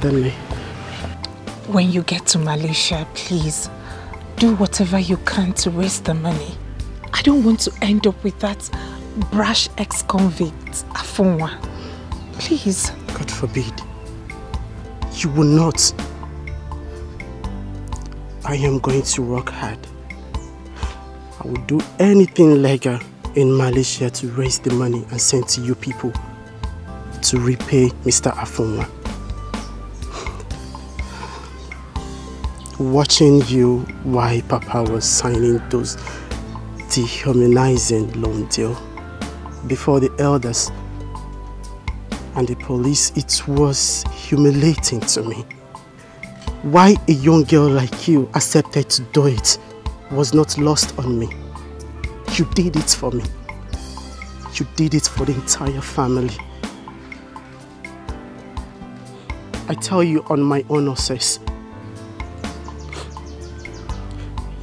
pardon me. When you get to Malaysia, please, do whatever you can to raise the money. I don't want to end up with that brash ex-convict, Afonwa. Please. God forbid. You will not. I am going to work hard. I will do anything legal in Malaysia to raise the money and send to you people to repay Mr. Afonwa. Watching you while Papa was signing those dehumanizing loan deal before the elders and the police, it was humiliating to me. Why a young girl like you accepted to do it was not lost on me. You did it for me. You did it for the entire family. I tell you on my honor, sis,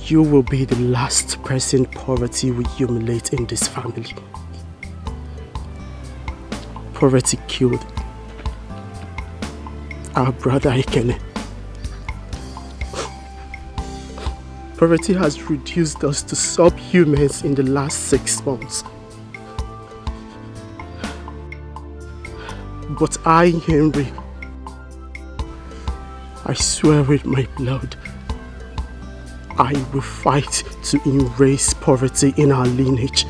you will be the last person poverty will humiliate in this family. Poverty killed our brother Ikene. Poverty has reduced us to subhumans in the last 6 months. But I, Henry, I swear with my blood, I will fight to erase poverty in our lineage.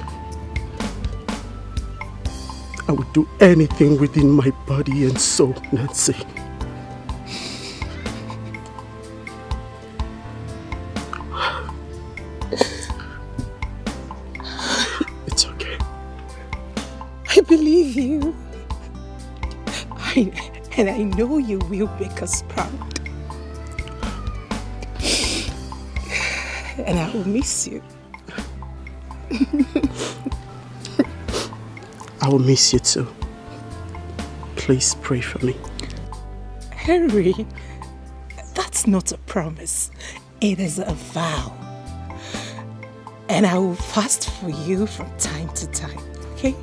I will do anything within my body and soul, Nancy. It's okay. I believe you. And I know you will make us proud. And I will miss you. I will miss you too. Please pray for me. Henry, that's not a promise. It is a vow. And I will fast for you from time to time, okay?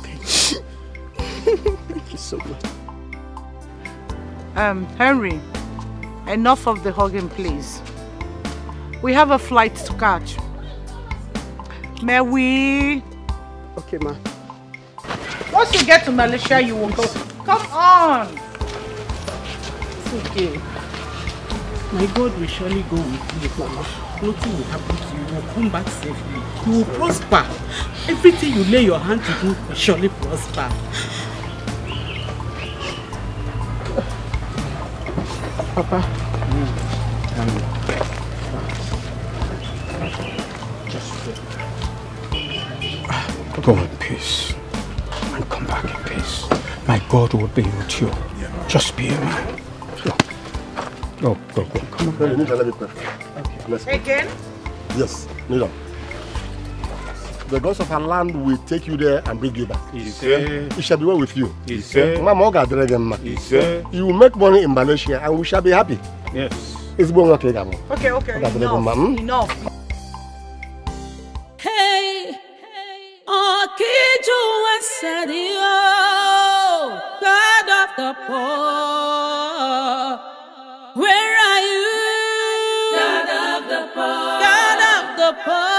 Thank you. Thank you so much. Henry, enough of the hugging, please. We have a flight to catch. May we? Okay, ma. Once you get to Malaysia, you will go. Come on! It's okay. My God will surely go with you, Mama. Nothing will happen to you. You will come back safely. You will prosper. Everything you lay your hand to do will surely prosper. Papa. Go in peace and come back in peace. My God will be with you. Just be a man. Go. Come on. No, you need to let me pray. Okay. Again? Yes, kneel down. The gods of our land will take you there and bring you back. It shall be well with you. You will make money in Malaysia and we shall be happy. Yes. It's going okay. Enough. Hey, Okiju Sadio, God of the poor, where are you? God of the poor, God of the poor.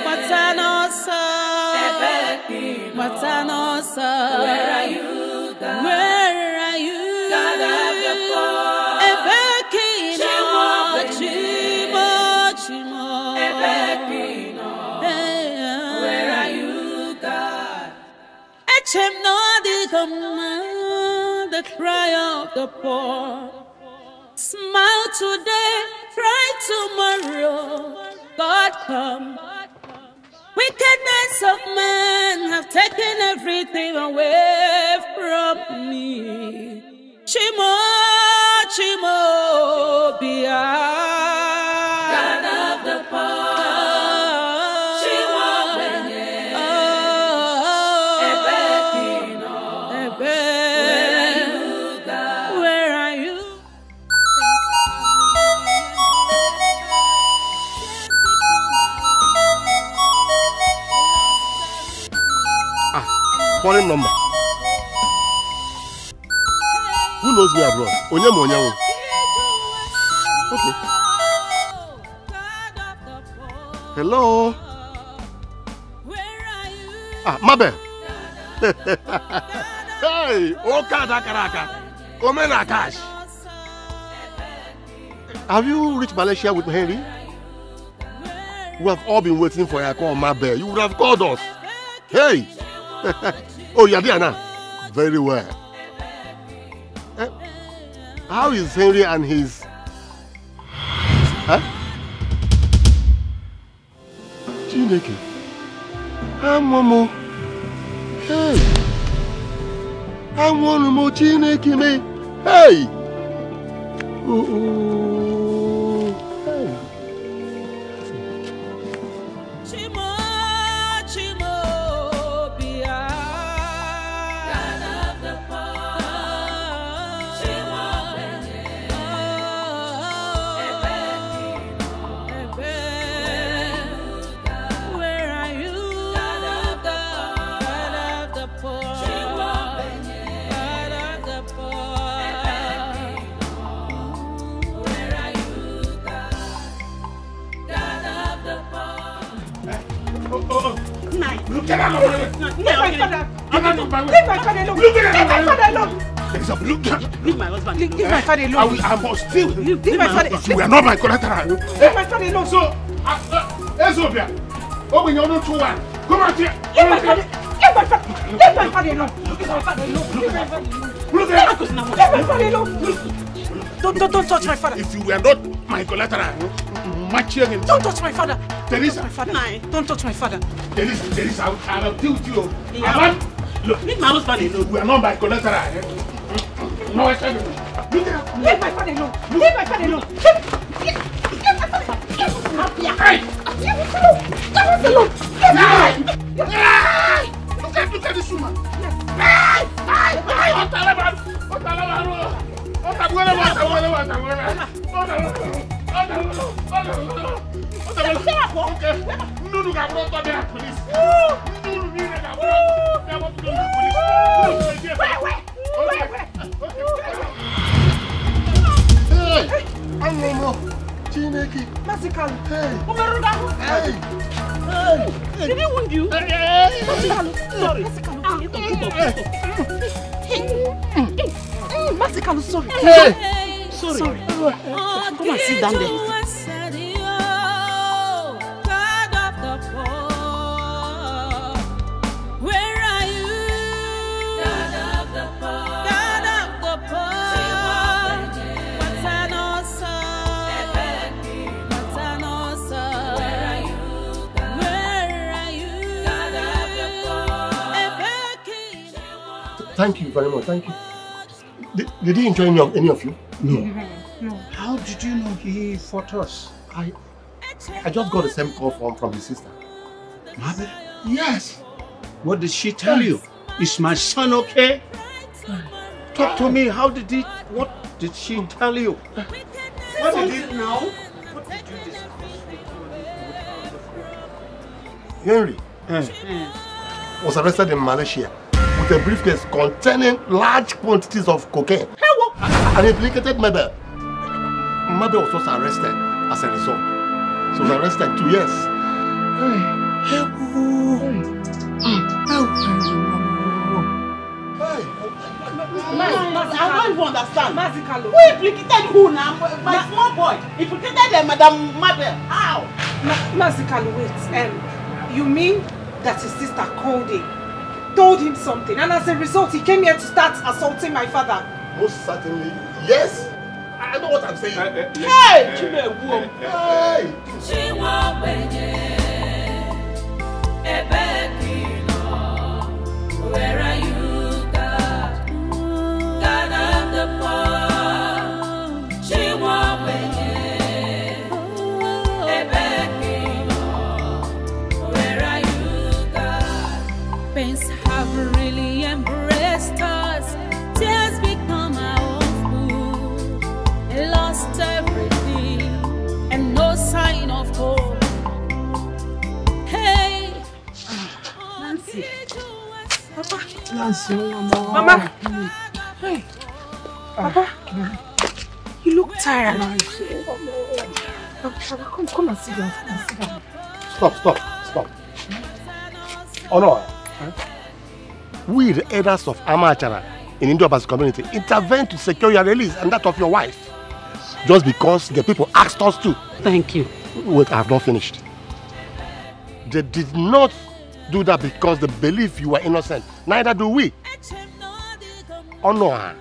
What's an awesome? What's an awesome? Where are you, God? Where are you? God of the poor. The cry of the poor. Smile today, cry tomorrow. God come. Wickedness of men have taken everything away from me. Chimo, Chimo, Bia. God of the poor. Calling number. Who knows me abroad? Onyemo. Okay. Hello. Ah, Mabe. Hey, Okada Karaka. Komena Cash. Have you reached Malaysia with Henry? We have all been waiting for your call, Mabe. You would have called us. Hey. Oh, you're there now. Very well. How is Henry and his... Huh? Chineke. Momo. Hey. Momo Chineke me. Hey. Hey. Get out of my way! Leave my father! Leave my father alone! Leave my father alone! Leave my husband alone! Leave my father alone! I must still leave my father. You are not my collateral. Leave my father alone! So, Ezobia, open your door to one. Come out here! Leave my father! Leave my father! Leave my father alone! Leave my father alone! Leave my father alone! Don't touch my father! If you were not my collateral, don't touch my father! Teresa, don't touch my father. Teresa, I will deal with you. Look, leave my husband alone. We are not by collateral. No, I can't. Leave my father alone. Leave my father alone. Leave my father. Hey! Leave us alone. Look at this woman. Hey! Did he wound you? Sorry. Masikalu, sorry. Sorry. Come and sit down there. Thank you very much. Thank you. Did he enjoy any of you? No. How did you know he fought us? I just got the same call from his sister. Mother? Yes. What did she tell you? Is my son okay? Talk to me. What did she tell you? What did you know? What did you discuss? Henry was arrested in Malaysia with a briefcase containing large quantities of cocaine and implicated Mabel. Mabel was also arrested as a result. She was arrested 2 years. I don't even understand. Who implicated who now? My small boy implicated Madam Mabel. How? Mazikalu, wait. You mean that his sister called him, told him something, and as a result he came here to start assaulting my father? Most certainly, yes. I know what I'm saying. Hey! Where are you, God? God of the poor. She won't Where are you, God? Pains have really embraced us. Tears become our own food. Lost everything and no sign of hope. Hey, Nancy, Mama. Hey. Papa, you look tired. Papa, come and sit down. Stop. Oh no. We, the elders of Amachara in Indo-Abbas community, intervene to secure your release and that of your wife. Just because the people asked us to. Thank you. Wait, I have not finished. They did not do that because they believe you are innocent. Neither do we. Honor,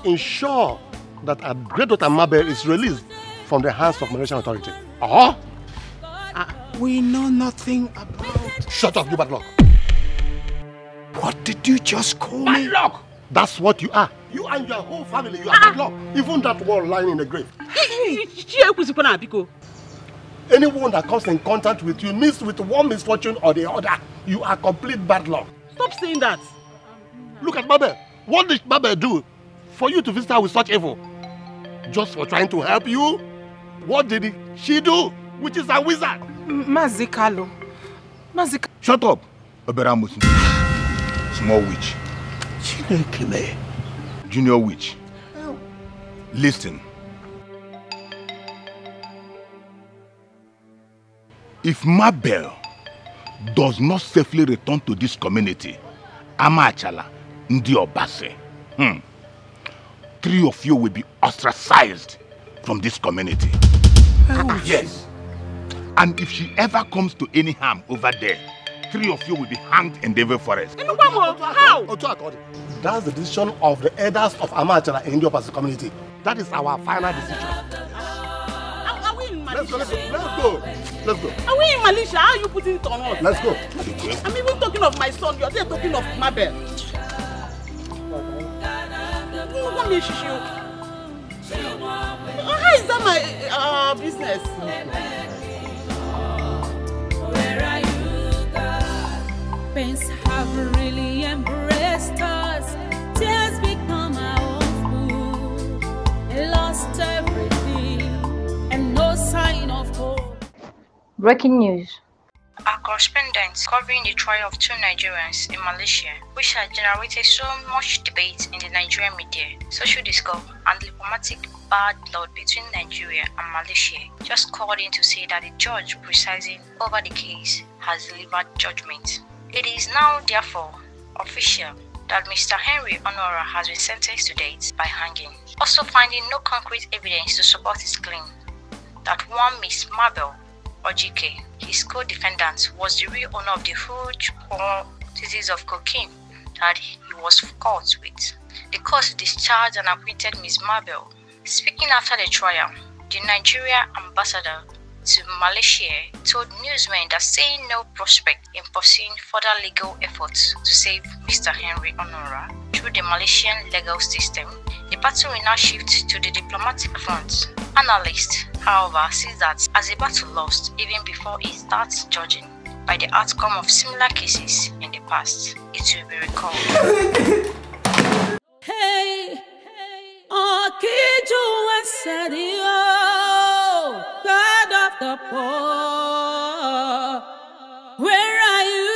ensure that our great daughter Mabel is released from the hands of Malaysian authority. We know nothing about... Shut up, you bad luck. What did you just call me? Bad luck! That's what you are. You and your whole family, you are bad luck. Even that one lying in the grave. Anyone that comes in contact with you meets with one misfortune or the other. You are complete bad luck. Stop saying that. Look at Mabel. What did Mabel do for you to visit her with such evil? Just for trying to help you? What did she do? Which is a wizard. Mazikalo. Shut up, Oberamusin. Small witch. Junior witch. Listen. If Mabel does not safely return to this community, Amachala, Ndi Obase, 3 of you will be ostracized from this community. Yes. And if she ever comes to any harm over there, 3 of you will be hanged in Devil Forest. How? That's the decision of the elders of Amachala in the Obase community. That is our final decision. Are we in Malaysia? Let's go. Are we in Malaysia? How are you putting it on us? Let's go. I'm even talking of my son. You're there talking of Mabel. How is that my business? Where are you, God? Pains have really embraced us. Tears become our own food. Lost everything and no sign of hope. Breaking news. Our correspondents covering the trial of 2 Nigerians in Malaysia, which has generated so much debate in the Nigerian media, social discourse, and diplomatic bad blood between Nigeria and Malaysia, just called in to say that the judge presiding over the case has delivered judgment. It is now, therefore, official that Mr. Henry Onora has been sentenced to death by hanging, also finding no concrete evidence to support his claim that one Miss Mabel Ojike, his co-defendant, was the real owner of the huge quantities of cocaine that he was caught with. The court discharged and acquitted Miss Mabel. Speaking after the trial, the Nigeria ambassador to Malaysia told newsmen that saying no prospect in pursuing further legal efforts to save Mr. Henry Onora through the Malaysian legal system, the battle will now shift to the diplomatic front. Analysts, however, see that as a battle lost even before it starts judging by the outcome of similar cases in the past. It will be recalled. Hey, Okiju Wasadio, God of the poor, where are you?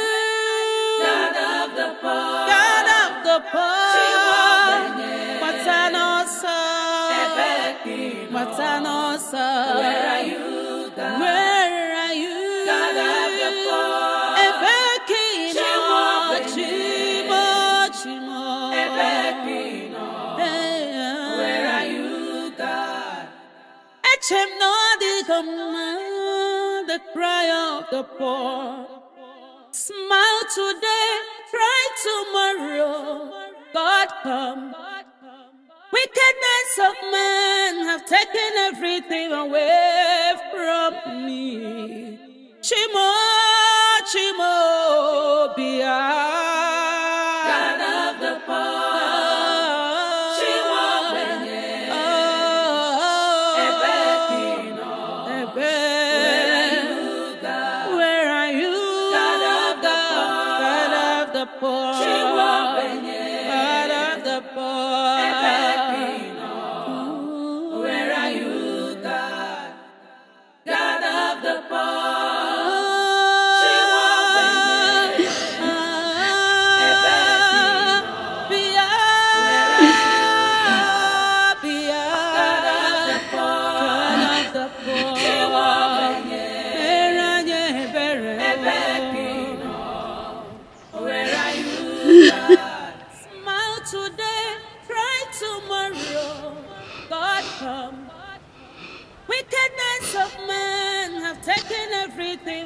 God of the poor, God of the poor. Matanosa, where are you, God? Where are you? God of the poor. Ebekino, Chimo. Ebekino, where are you, God? Echem no the command, the cry of the poor. Smile today, cry tomorrow. God come. Wickedness of men have taken everything away from me. Chimo, Chimo, Bia. God of the poor. Chimo, Ebekino. Where are you, God? God of the poor. Chimo, God of the poor.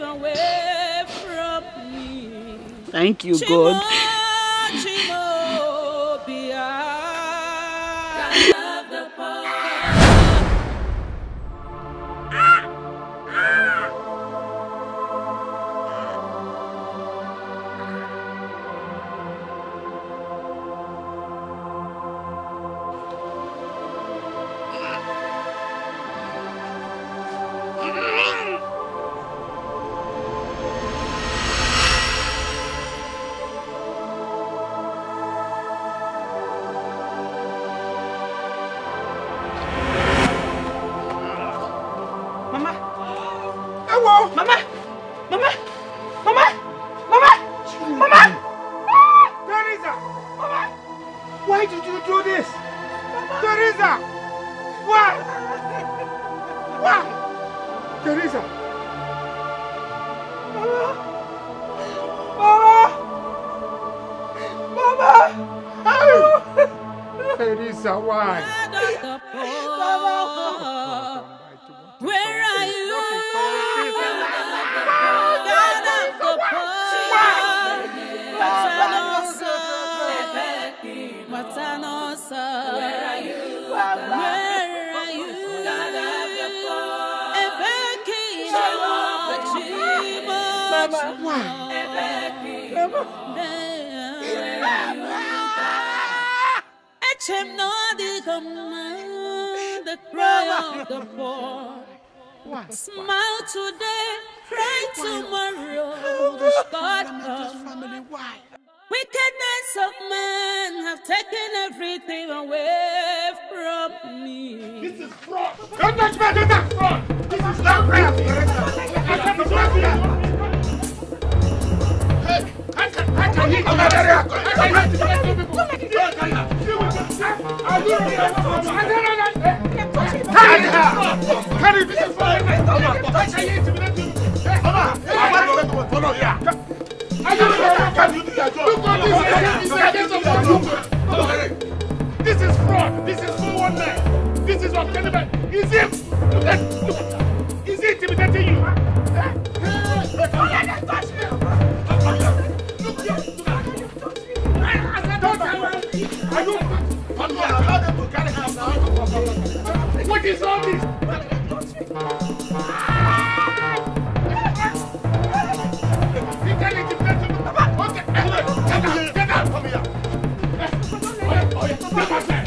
away from me. Thank you, God. Smile today, cry tomorrow. God, wickedness of man have taken everything away from me. This is fraud. Don't touch me, don't touch fraud. This is not prayer. This is fraud. This is 419. This is what cannibal. Is it? Is it intimidating you? What is all this? Get out from here.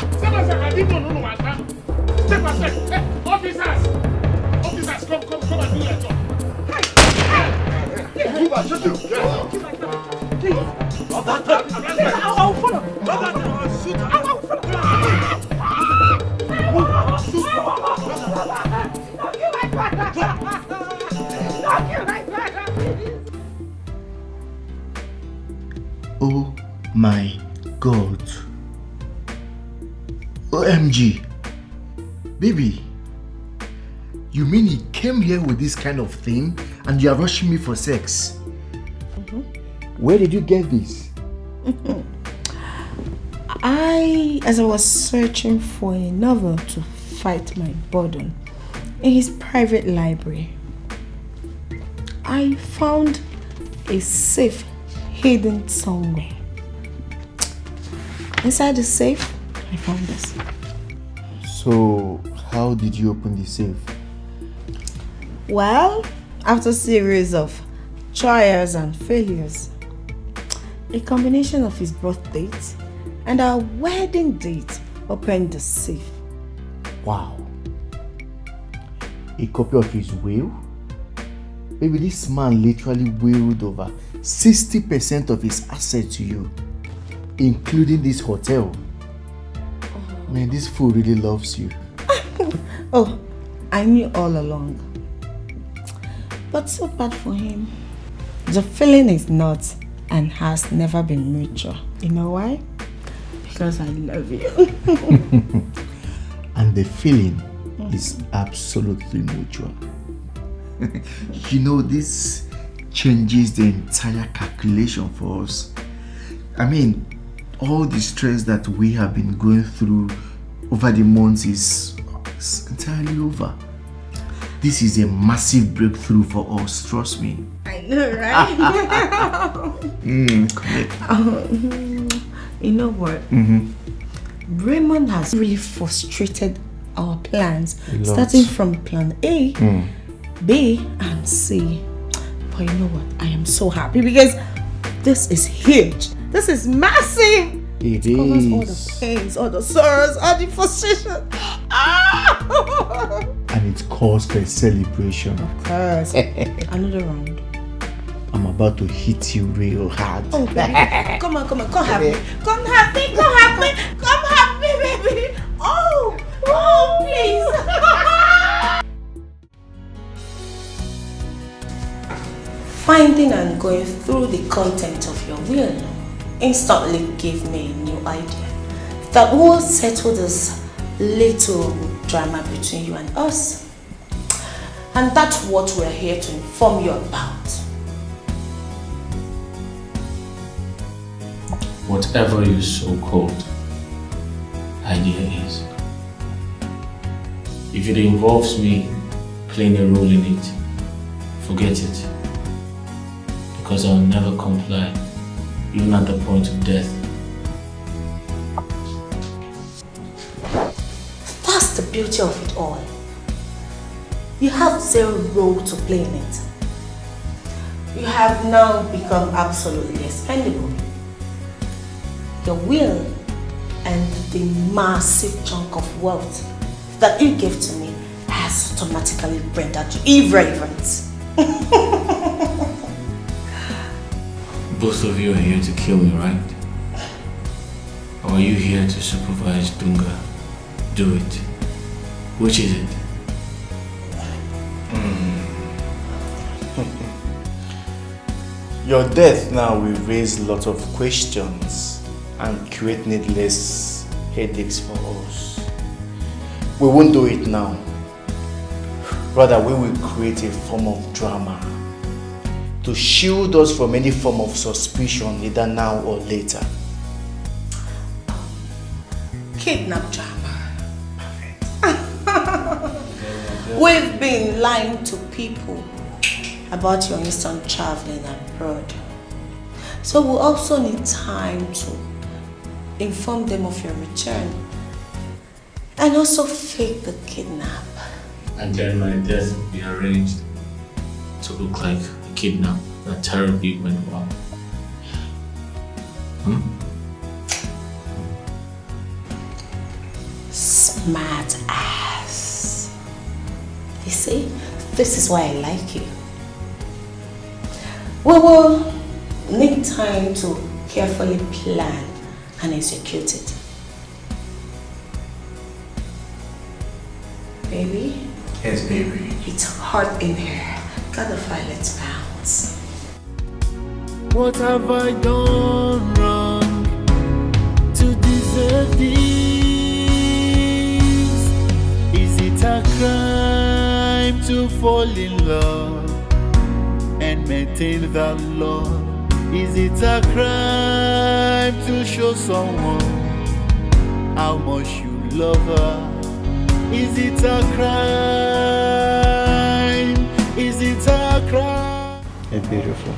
Step aside. I didn't know what happened. Step aside. Officers, come and do your job. Move on, shoot you. Please. I'll follow. Shoot. I'll follow. Oh my God. OMG. Baby, you mean he came here with this kind of thing and you are rushing me for sex? Where did you get this? As I was searching for a novel to fight my burden in his private library, I found a safe hidden somewhere. Inside the safe, I found this. So, how did you open the safe? Well, after a series of trials and failures, a combination of his birth date and our wedding date opened the safe. Wow. A copy of his will? Maybe this man literally willed over 60% of his assets to you, including this hotel. Man, this fool really loves you. Oh, I knew all along. But so bad for him. The feeling is not and has never been mutual. You know why? Because I love you. And the feeling is absolutely mutual. You know, this changes the entire calculation for us. I mean, all the stress that we have been going through over the months is entirely over. This is a massive breakthrough for us, trust me. I know, right? You know what? Raymond has really frustrated our plans, starting from plan A, B, and C. But you know what? I am so happy because this is huge. This is massive. It covers is. all the pains, all the sorrows, all the frustration. And it calls for a celebration. Of course. Another round. I'm about to hit you real hard. Oh, baby. Come on, come have me. Come have me, baby. Oh, please. Finding and going through the content of your will instantly gave me a new idea that will settle this little drama between you and us. And that's what we're here to inform you about. Whatever your so-called idea is, if it involves me playing a role in it, forget it. Because I'll never comply, even at the point of death. That's the beauty of it all. You have zero role to play in it. You have now become absolutely expendable. Your will and the massive chunk of wealth that you gave to me has automatically rendered you irrelevant. Both of you are here to kill me, right? Or are you here to supervise Dunga? Do it. Which is it? Your death now will raise a lot of questions and create needless headaches for us. We won't do it now. Rather, we will create a form of drama to shield us from any form of suspicion, either now or later. Kidnap drama. Perfect. We've been lying to people about your instant traveling abroad. So we'll also need time to inform them of your return and also fake the kidnap. And then my death will be arranged to look like a kidnap that terribly went wrong. Smart ass. You see, this is why I like you. We will need time to carefully plan and execute it. Baby? Yes, baby. It's hot in here. Gotta find its bounce. What have I done wrong to deserve this? Is it a crime to fall in love and maintain that love? Is it a crime to show someone how much you love her? Is it a crime? Is it a crime? You're beautiful.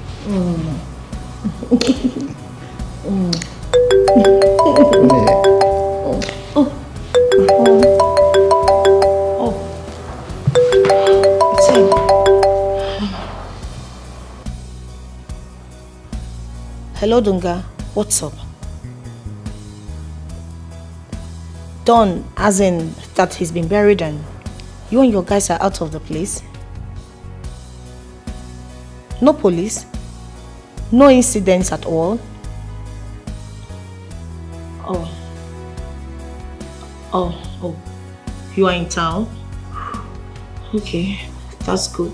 Hello, Dunga. What's up? Done, as in that he's been buried and you and your guys are out of the place? No police? No incidents at all? Oh, you are in town? Okay, that's good.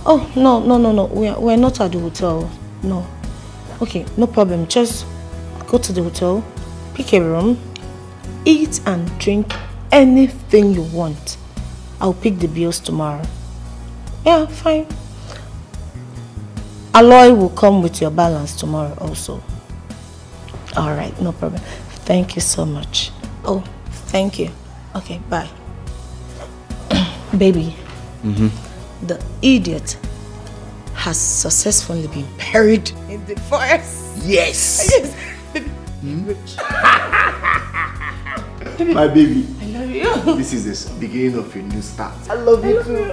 Oh, no, we're not at the hotel, no. Okay, no problem, just go to the hotel, pick a room, eat and drink anything you want. I'll pick the bills tomorrow. Yeah, fine. Aloy will come with your balance tomorrow also. Alright, no problem. Thank you so much. Oh, thank you. Okay, bye. Baby, The idiot has successfully been buried in the forest. Yes! Yes. My baby. I love you. This is the beginning of a new start. I love you too.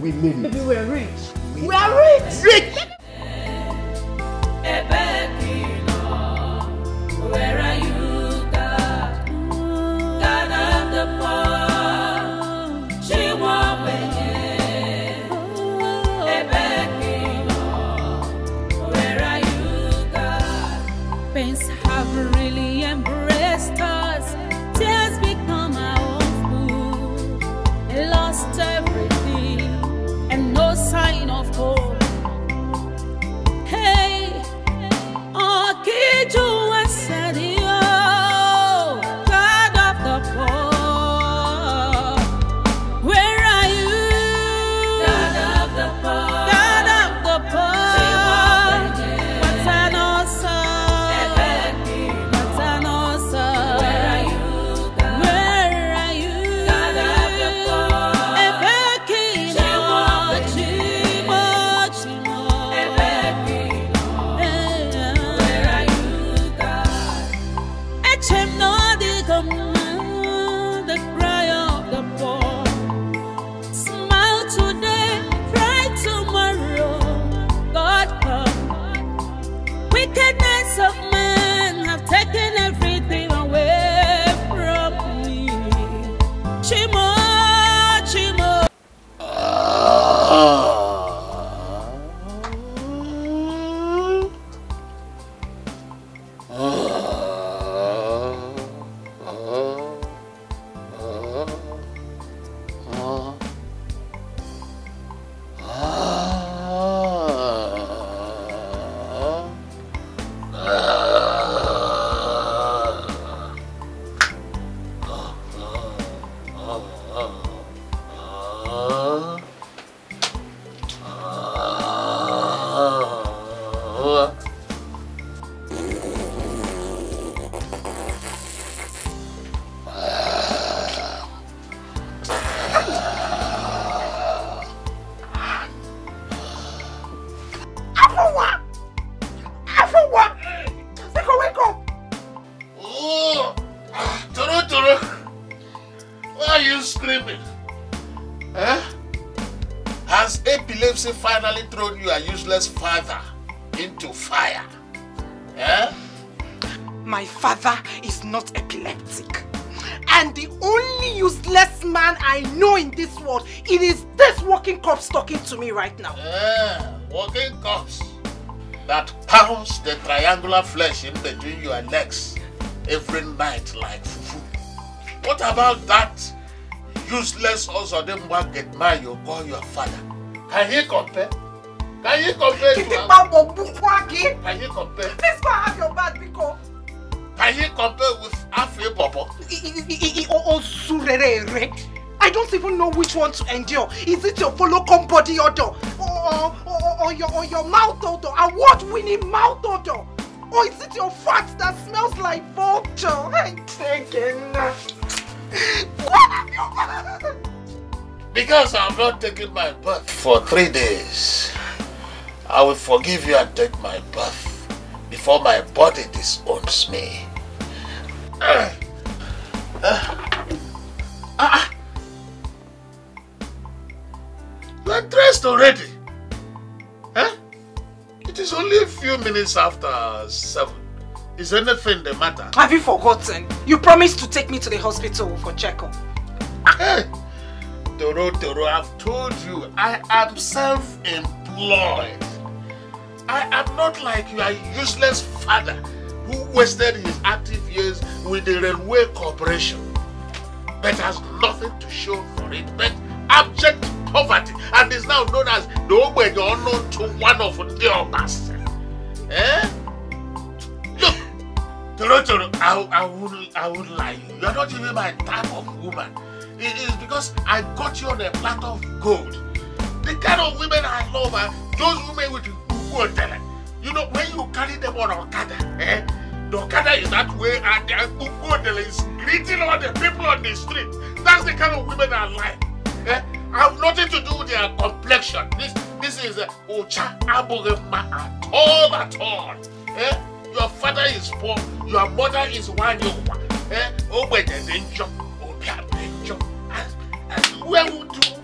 We made it. Maybe we're rich. We are rich. Rich! Where are you, God? God of the poor. She won't where are you, God? Pains have really embraced us. Tears become our own food. Lost everything and no sign of hope. Hey, oh, Kiju and Sadio, God of the poor. Where are you? God of the poor. God of the poor. What's an awesome? What's an awesome? Where are you? God? Where are you? God of the poor. Where are you, God? Echem no the command, the cry of the poor. Smile today, cry tomorrow. God come. Wickedness of man have taken everything away from me. Chimo, Chimo. Why are you screaming? Eh? Has epilepsy finally thrown you a useless father into fire? Eh? My father is not epileptic. And the only useless man I know in this world, it is this walking corpse talking to me right now. Walking corpse that pounds the triangular flesh in between your legs every night like fufu. What about that useless Ozodemwa Getma you call your father? Can he compare? Can you compare to him? Can you compare? Please go have your back, Biko. Can you compare with Afri Popo? I don't even know which one to endure. Is it your follow come body odor? Or your mouth odor? Award-winning mouth odor? Or is it your fat that smells like vulture? I'm taking Because I'm not taking my bath for 3 days, I will forgive you and take my bath before my body disowns me. You are dressed already? Huh? It is only a few minutes after 7. Is anything the matter? Have you forgotten? You promised to take me to the hospital for checkup. Hey, Toro, I've told you, I am self-employed. I am not like your useless father who wasted his active years with the railway corporation, but has nothing to show for it but abject poverty, and is now known as the Ogbenye unknown to one of the others. Eh? Look, Toro, I won't lie. You are not even my type of woman. It is because I got you on a platter of gold. The kind of women I love are those women with good talent. You know, when you carry them on Okada, The Okada is that way and the Godson is greeting all the people on the street. That's the kind of women I like. I have nothing to do with their complexion. This is Ocha Abogema at all. Your father is poor, your mother is one. Where would you?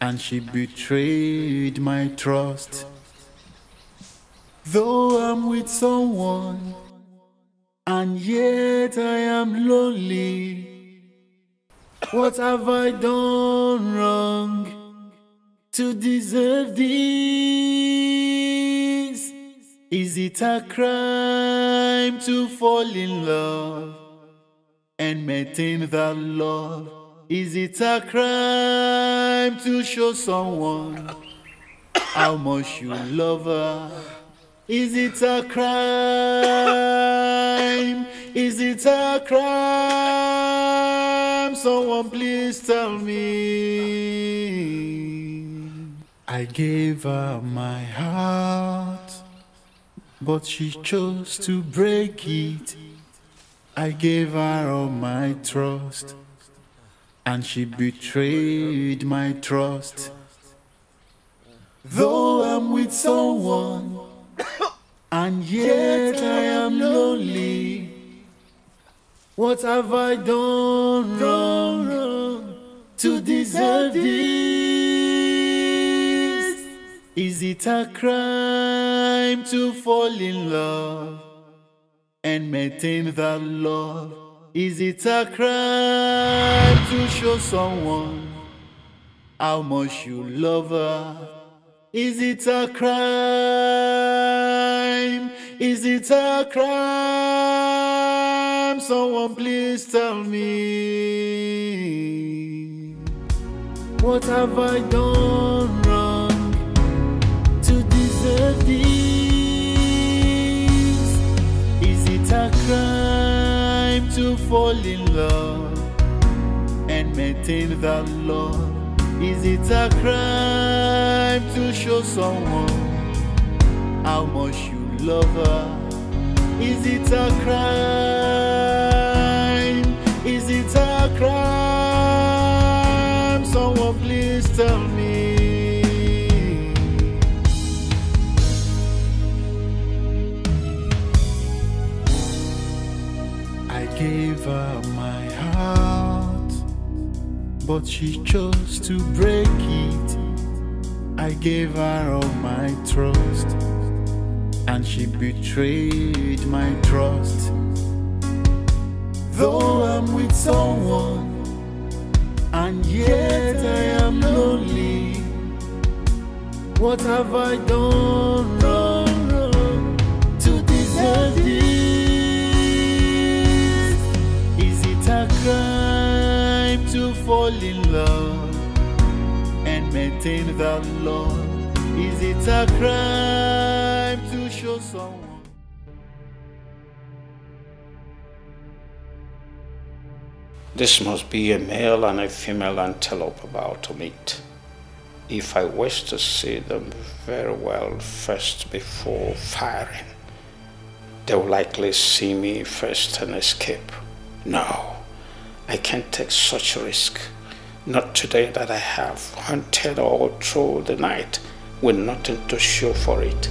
And she betrayed my trust. Though I'm with someone, and yet I am lonely. What have I done wrong to deserve this? Is it a crime to fall in love and maintain that love? Is it a crime to show someone how much you love her? Is it a crime? Is it a crime? Someone please tell me. I gave her my heart, but she chose to break it. I gave her all my trust, and she betrayed my trust. Though I'm with someone, and yet I am lonely. What have I done wrong to deserve this? Is it a crime to fall in love and maintain that love? Is it a crime to show someone how much you love her? Is it a crime? Is it a crime? Someone please tell me. What have I done wrong to deserve this? Is it a crime to fall in love and maintain that love? Is it a crime to show someone how much you love her? Is it a crime? Is it a crime? Someone please tell me. I gave her my heart, but she chose to break it. I gave her all my trust, and she betrayed my trust. Though I'm with someone, and yet I am lonely. What have I done wrong to deserve this? Is it a crime to fall in love and maintain that love? Is it a crime to show someone? This must be a male and a female antelope about to meet. If I wish to see them very well first before firing, they will likely see me first and escape. No, I can't take such a risk. Not today that I have hunted all through the night with nothing to show for it.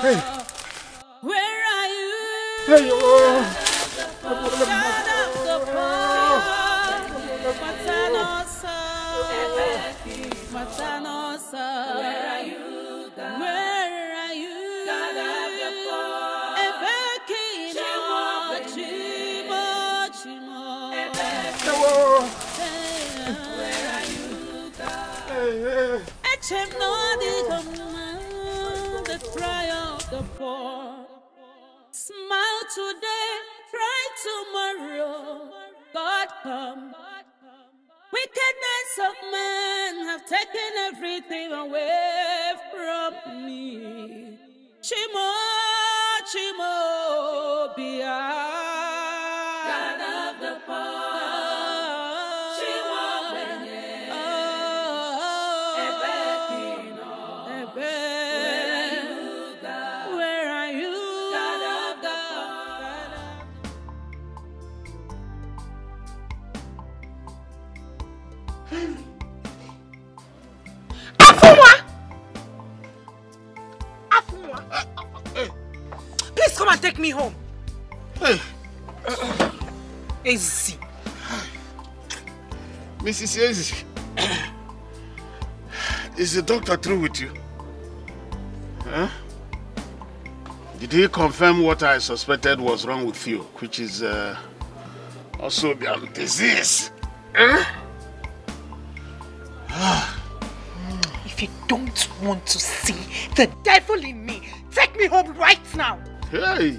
Hey. Where are you? Hey, Where are you? Where are you? Chimo. The cry of the poor. Smile today, cry tomorrow. God come. Wickedness of men have taken everything away from me. Chimo, Chimo, Bia. God of the poor. Chimo, where are you, God of the Please come and take me home. Hey. Easy. Mrs. Easy. Is the doctor through with you? Huh? Did he confirm what I suspected was wrong with you, which is also disease? Huh? If you don't want to see the devil in me, take me home right now. Hey,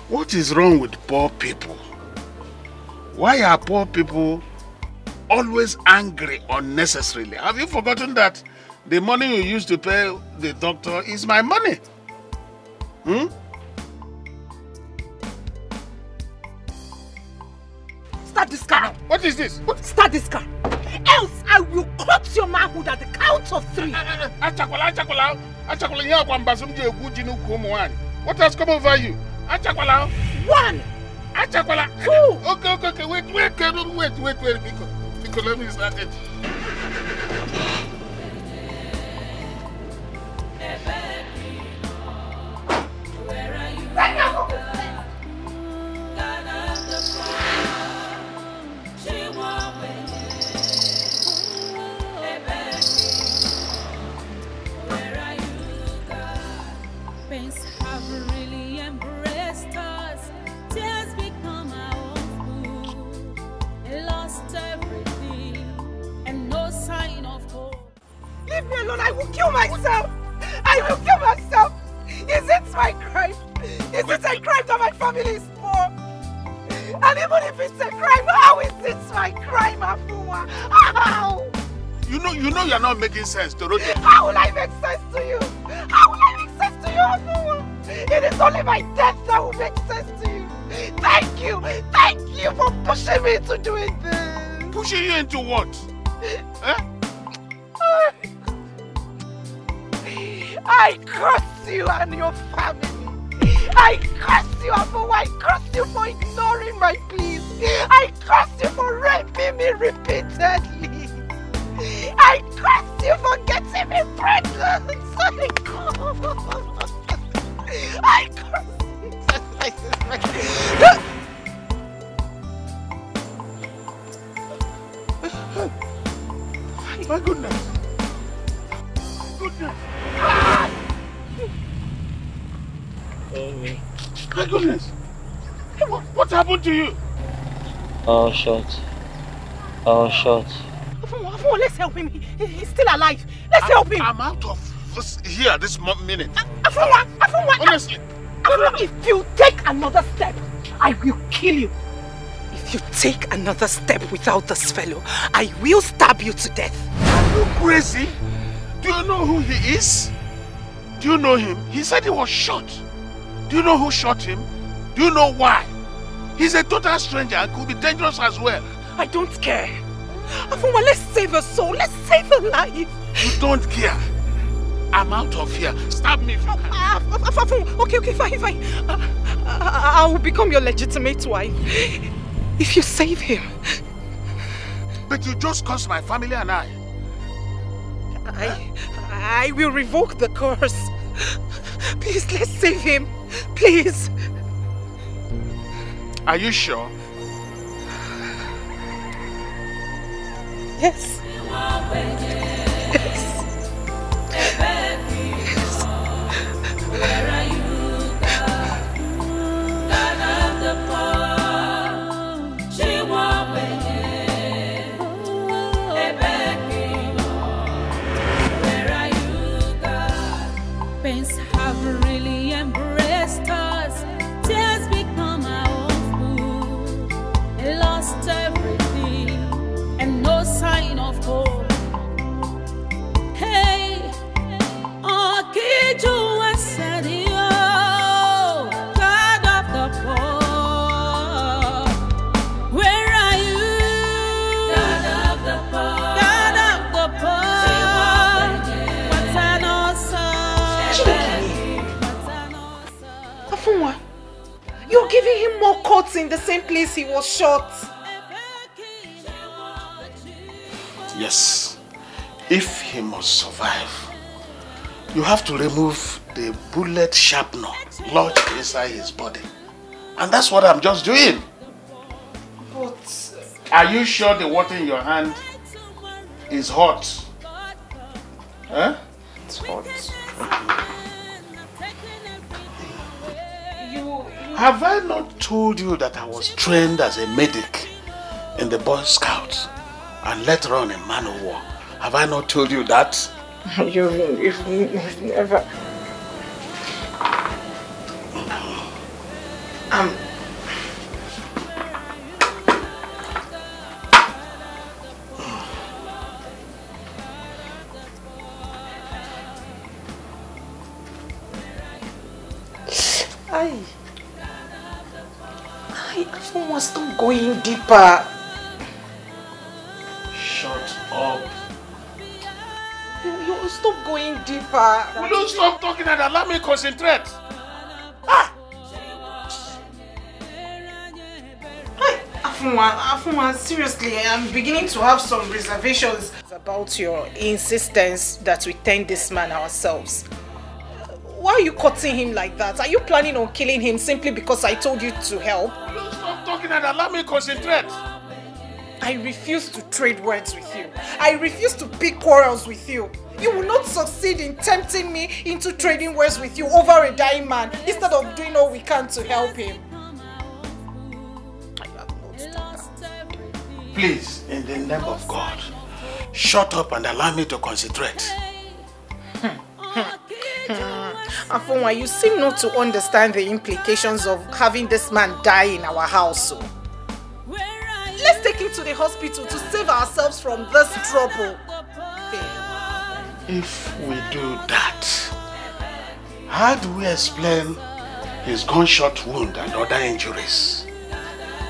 what is wrong with poor people? Why are poor people always angry unnecessarily? Have you forgotten that the money you used to pay the doctor is my money? Start this car. What is this? Start this car. Else I will cut your manhood at the count of 3. What has come over you? 1. 2. Okay, wait, because let me start it. Pains have really embraced us. Tears become our own food. I lost everything and no sign of hope. Leave me alone, I will kill myself. I will kill myself. Is it my crime? Is it a crime that my family is poor? And even if it's a crime, how is it my crime, Afunwa? How? You know you're not making sense, Dorothy. How will I make sense to you? How will I make sense to you, Afunwa? It is only my death that will make sense to you. Thank you for pushing me into doing this. Pushing you into what? I curse you and your family. I curse you, Afunwa. I curse you for ignoring my pleas. I curse you for raping me repeatedly. I curse you for getting me pregnant. I curse you. My goodness. My goodness. What happened to you? Oh, shot. Afunwa, let's help him. He's still alive. Let's help him. I'm out of here this minute. Afunwa. Honestly. Afunwa, if you take another step, I will kill you. If you take another step without this fellow, I will stab you to death. Are you crazy? Do you know who he is? Do you know him? He said he was shot. Do you know who shot him? Do you know why? He's a total stranger and could be dangerous as well. I don't care. Afunwa, let's save a soul. Let's save a life. You don't care. I'm out of here. Stab me if you can. Okay, fine. I will become your legitimate wife. If you save him. But you just cursed my family and I will revoke the curse. Please, let's save him. Please. Are you sure? Yes. Where are you, God? God of the poor. She won't of hope. Hey, Okiju Wasadio, God of the poor. Where are you? God of the poor. God of the poor. What's an awesome? Afunwa, you're giving him more cuts in the same place he was shot. Yes. If he must survive, you have to remove the bullet sharpener lodged inside his body. And that's what I'm just doing. But... Are you sure the water in your hand is hot? Huh? It's hot. Have I not told you that I was trained as a medic in the Boy Scouts and later on in man of war? Have I not told you that? You've never... Afunwa, stop going deeper. Shut up. You stop going deeper. Will you stop talking and allow me concentrate? Afunwa, seriously, I'm beginning to have some reservations about your insistence that we tend this man ourselves. Why are you cutting him like that? Are you planning on killing him simply because I told you to help? Will you stop talking and allow me concentrate? I refuse to trade words with you. I refuse to pick quarrels with you. You will not succeed in tempting me into trading words with you over a dying man instead of doing all we can to help him. Please, in the name of God, shut up and allow me to concentrate. Afunwa, you seem not to understand the implications of having this man die in our house. So. Let's take him to the hospital to save ourselves from this trouble. If we do that, how do we explain his gunshot wound and other injuries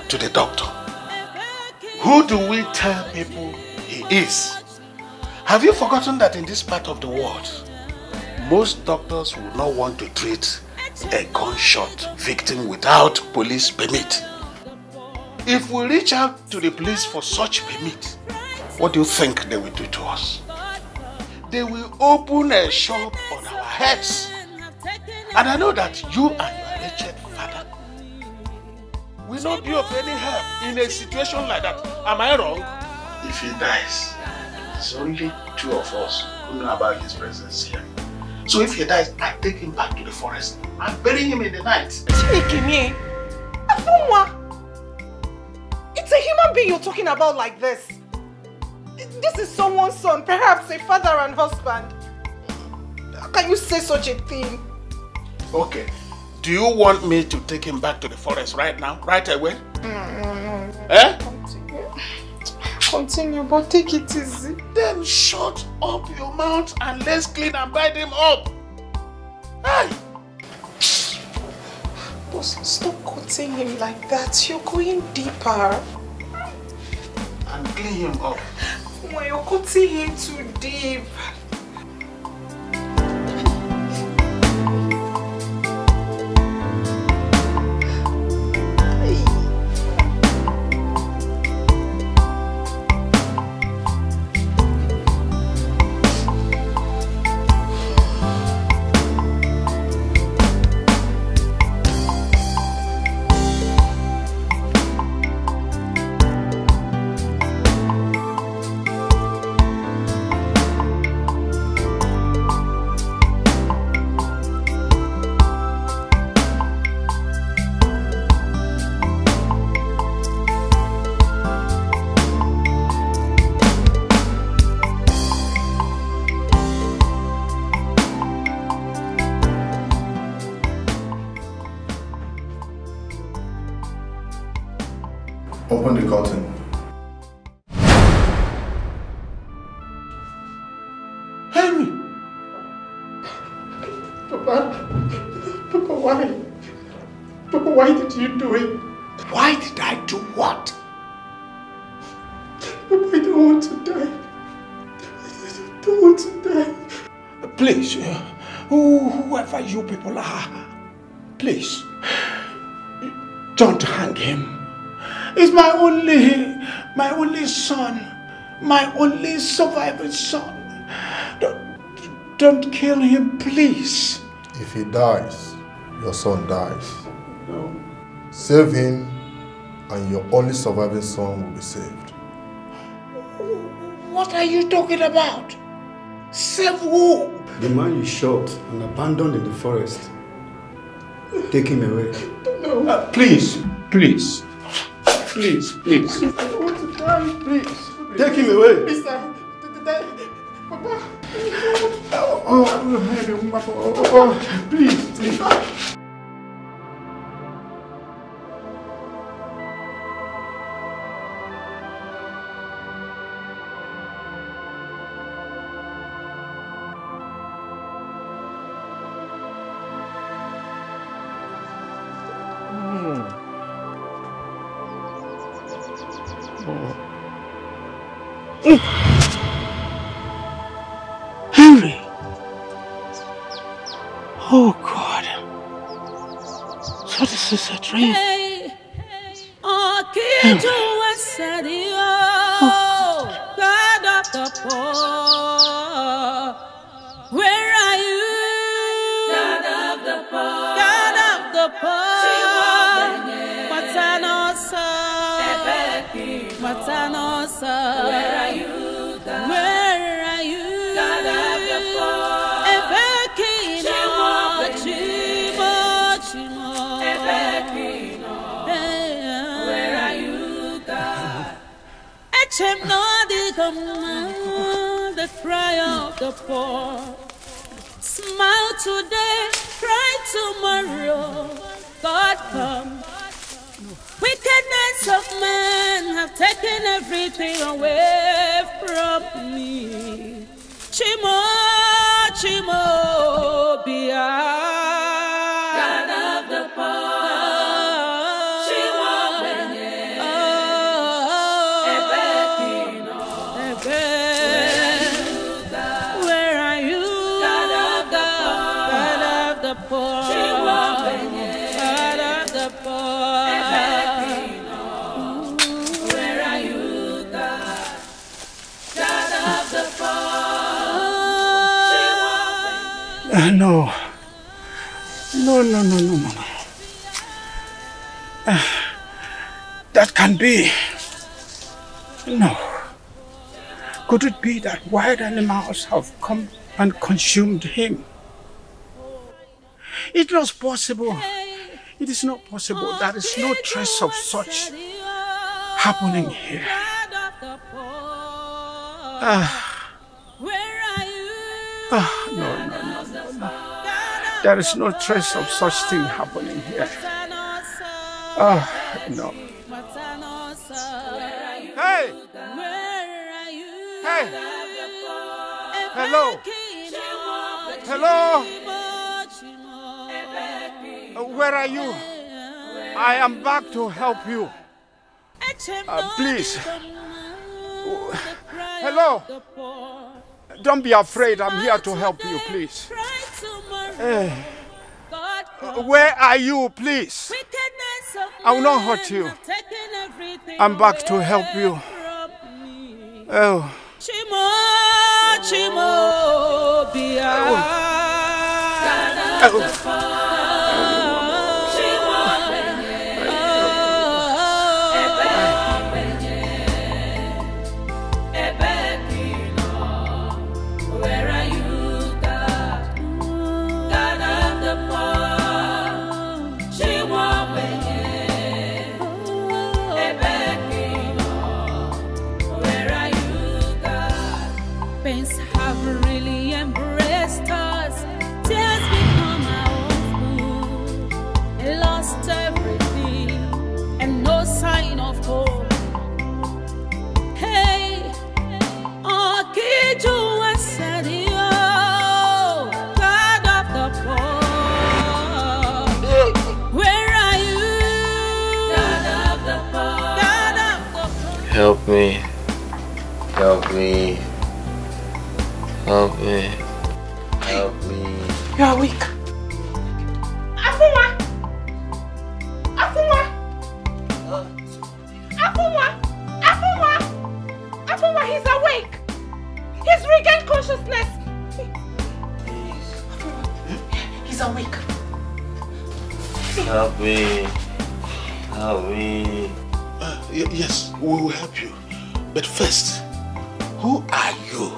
to the doctor? Who do we tell people he is? Have you forgotten that in this part of the world, most doctors would not want to treat a gunshot victim without police permit? If we reach out to the police for such permit, what do you think they will do to us? They will open a shop on our heads. And I know that you and your wretched father will not be of any help in a situation like that. Am I wrong? If he dies, it's only two of us who know about his presence here. So if he dies, I take him back to the forest and bury him in the night. Chimikimi, Afunwa, it's a human being you're talking about like this. This is someone's son, perhaps a father and husband. How can you say such a thing? Okay. Do you want me to take him back to the forest right now? Right away? Eh? Continue, but take it easy. Then shut up your mouth and let's clean and bind him up. Hey! Boss, stop cutting him like that. You're going deeper. And clean him up. When you're cutting him too deep. Open the curtain. Papa, why? Papa, why did you do it? Why did I do what? Papa, I don't want to die. I don't want to die. Please, whoever you people are, please, don't hang him. He's my only son, my only surviving son. Don't kill him, please. If he dies, your son dies. No. Save him, and your only surviving son will be saved. What are you talking about? Save who? The man you shot and abandoned in the forest. Take him away. No. Please, please. Please, please. I want to die. Please. Take him away. Please, Papa. Please, please. Henry! Oh God. So this is a dream. God of the poor, where are you? God of the poor, God of the poor, Matanosa, Matanosa, where are you? God? Where are you? God of the poor, Chimo, Chimo, Chimo, where are you, God? Echem no the command, the cry of the poor. Smile today, cry tomorrow. God come. Wickedness of men have taken everything away from me. Chimo, Chimo, Bia. God of the poor. Chimo, Benye. Where are you? God of the poor. God of the poor. Chimo, Benye. God of the poor. Where are you, God? God of the poor. No. No. That can be. No. Could it be that wild animals have come and consumed him? It was possible. It is not possible. There is no trace of such happening here. No. There is no trace of such thing happening here. No. Hey! Hey! Hello! Hello! Where are you? I am back to help you. Please. Hello! Don't be afraid. I'm here to help you, please. Where are you, please? I will not hurt you. I'm back to help you. Oh. Chimo, Chimo, Bia. Where are you, God? God of the poor. Chimo, where are you, God? Pains have really embraced us. Tears become our own food. I lost everything and no sign of hope. Hey, oh, Kiju and Sadio, God of the poor. Help me. Help me. Help me. Help me. You are weak. Afunwa! Afunwa! Afunwa! Afunwa! Afunwa, he's awake! He's regained consciousness! He's awake. Help me. Help me. Yes, we will help you. But first, who are you?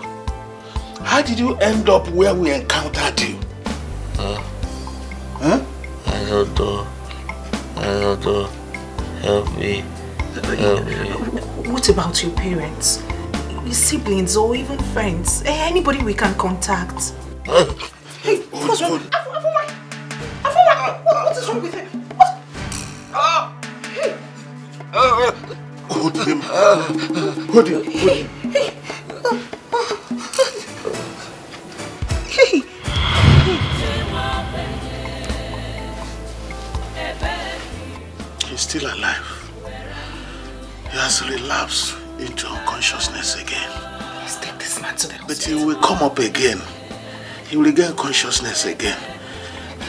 How did you end up where we encountered you? Huh? I don't know. Help me. Help me. What about your parents? Your siblings or even friends? Anybody we can contact? Hey, what's wrong? Afunwa! Afunwa! What is wrong with him? What? Hey! Hold him. Hold him. Hey! He's still alive. He has relapsed into unconsciousness again. Let's take this man to the hospital. But he will come up again. He will regain consciousness again.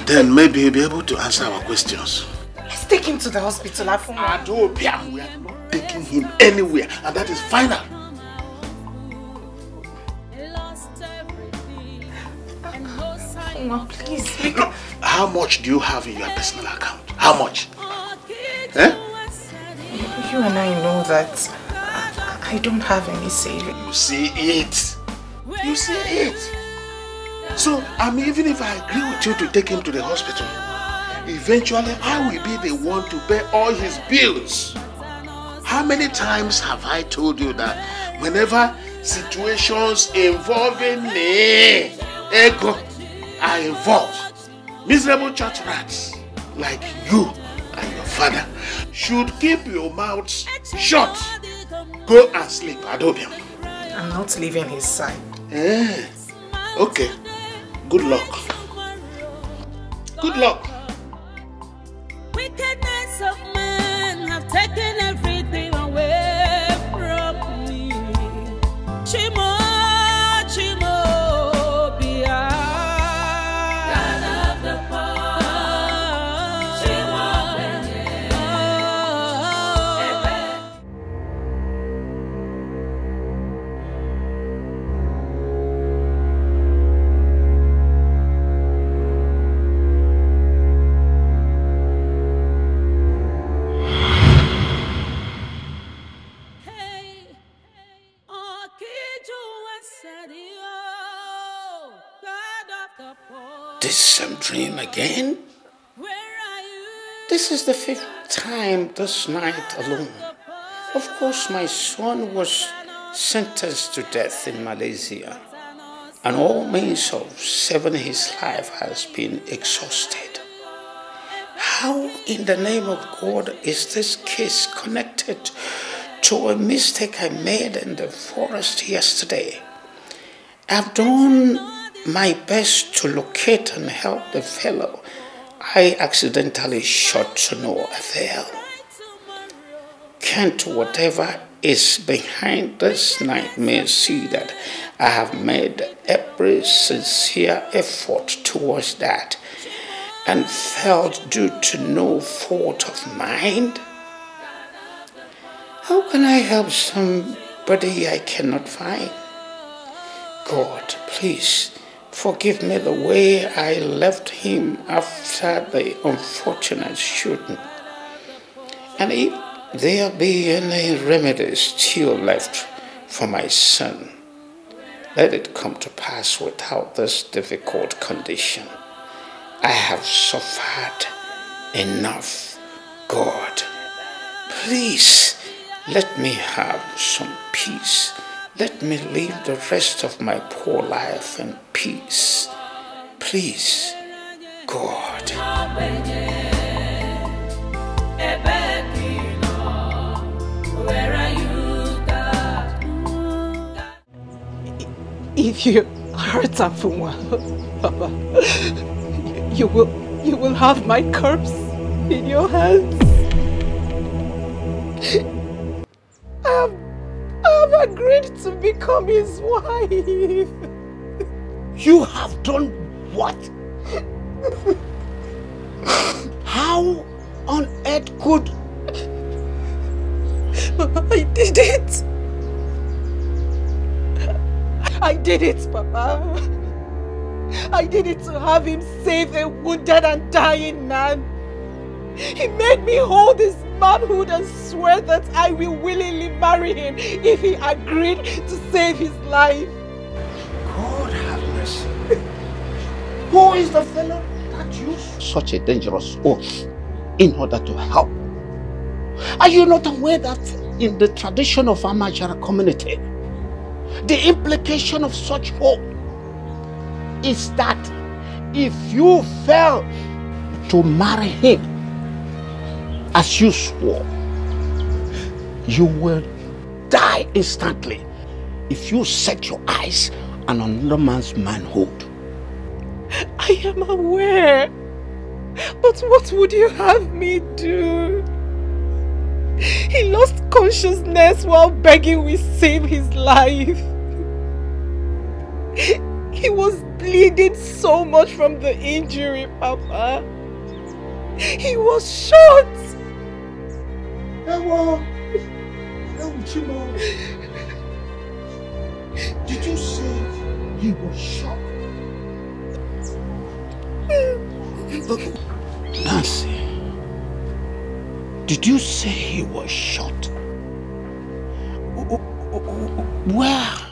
Then maybe he'll be able to answer our questions. Let's take him to the hospital, Afunwa. We are not taking him anywhere, and that is final. Afunwa, please. How much do you have in your personal account? How much? Eh? You and I know that I don't have any savings. You see it. You see it. So, even if I agree with you to take him to the hospital, eventually I will be the one to pay all his bills. How many times have I told you that whenever situations involving me, ego, are involved, miserable church rats like you and your father should keep your mouths shut. Go and sleep, Adobium. I'm not leaving his side. Okay. Good luck. Good luck. Wickedness of man have taken everything away from me. Chimo, Chimo, Bia. God of the poor. Chimo, This same dream again? This is the 5th time this night alone. Of course, my son was sentenced to death in Malaysia, and all means of saving his life has been exhausted. How in the name of God is this case connected to a mistake I made in the forest yesterday? I've done my best to locate and help the fellow I accidentally shot to no avail. Can't whatever is behind this nightmare see that I have made every sincere effort towards that and felt due to no fault of mine? How can I help somebody I cannot find? God, please forgive me the way I left him after the unfortunate shooting. And if there be any remedy still left for my son, let it come to pass without this difficult condition. I have suffered enough, God. Please let me have some peace. Let me live the rest of my poor life in peace. Please, God. where are you, God? If you hurt Afunwa, Papa, you will have my corpse in your hands. I have have agreed to become his wife. You have done what? How on earth could... I did it. I did it, Papa. I did it to have him save a wounded and dying man. He made me hold his manhood and swear that I will willingly marry him if he agreed to save his life. God have mercy. Who is the fellow that used such a dangerous oath in order to help? Are you not aware that in the tradition of our Nigerian community, the implication of such oath is that if you fail to marry him as you swore, you will die instantly if you set your eyes on another man's manhood. I am aware, but what would you have me do? He lost consciousness while begging we save his life. He was bleeding so much from the injury, Papa. He was shot. Did you say he was shot? Nancy, did you say he was shot? Where?